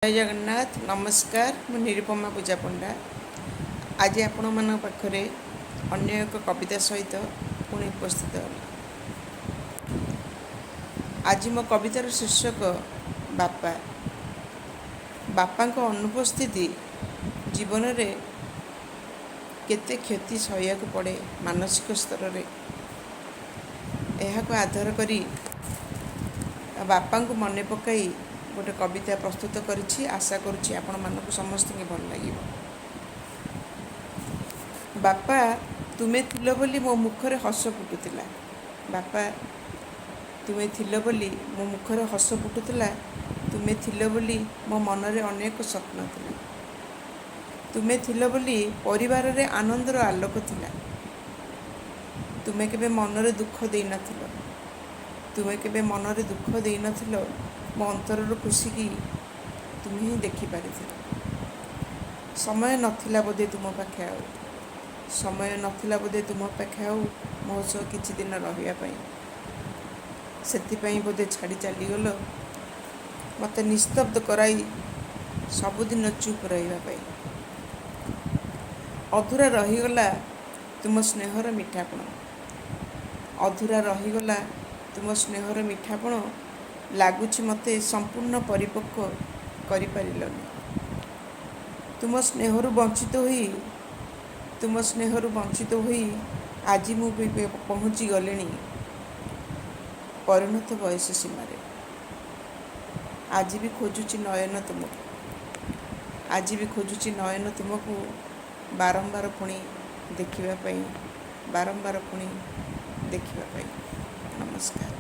जय जगन्नाथ नमस्कार मु निरुपमा पूजापंडा आज आपण मन पाखरे अन्य एक कविता सहित पुणी उपस्थित हल। आज मो कवितार शीर्षक बापा। बापा अनुपस्थिति जीवन रे केते क्षति सहया पड़े मानसिक स्तर रे यह आधार करी बापा को मन पकाई गोटे कविता प्रस्तुत करिछि। आशा करुछि आपण मानक समस्त के भल लागिब। बापा तुमे थिलो बोली मो मुखरे हस फुटुतिला। बापा तुमे थिलो बोली मो मुखरे हस फुटुतिला। तुमे थिलो बोली मो मनरे अनेक स्वप्न थिला। तुमे थिलो बोली परिवार रे आनंदर आलोक थिला। तुमे केबे मनरे दुख देई नथिलो। तुमे केबे मनरे दुख देई नथिलो। मो अंतरर खुशी की तुम्हें ही देखी पारि। समय नथिला बोधे तुम पाखे आउ समय नथिला बोधे तुम पाखे आउ मो सह किछि दिन रहिया पई सेथिपई बोधे छाड़ी चलीगल मते निस्तब्ध कराई सबुदिन चुप रहिबा पई। अधूरा रहीगला तुम स्नेहर मिठापण। अधूरा रहीगला तुम स्नेहर मिठापण। लगुच मते संपूर्ण परिपक्व करि पारिलनि। तुम स्नेहरु वंचित होई आज मु पहुँची गलेनी परिणत बयस सीमारे। आज भी खोजुची नयन तुमको। आज भी खोजुची नयन तुमको बारंबार पुणी देखिबा पई बारंबार पुणी देखिबा पई। नमस्कार।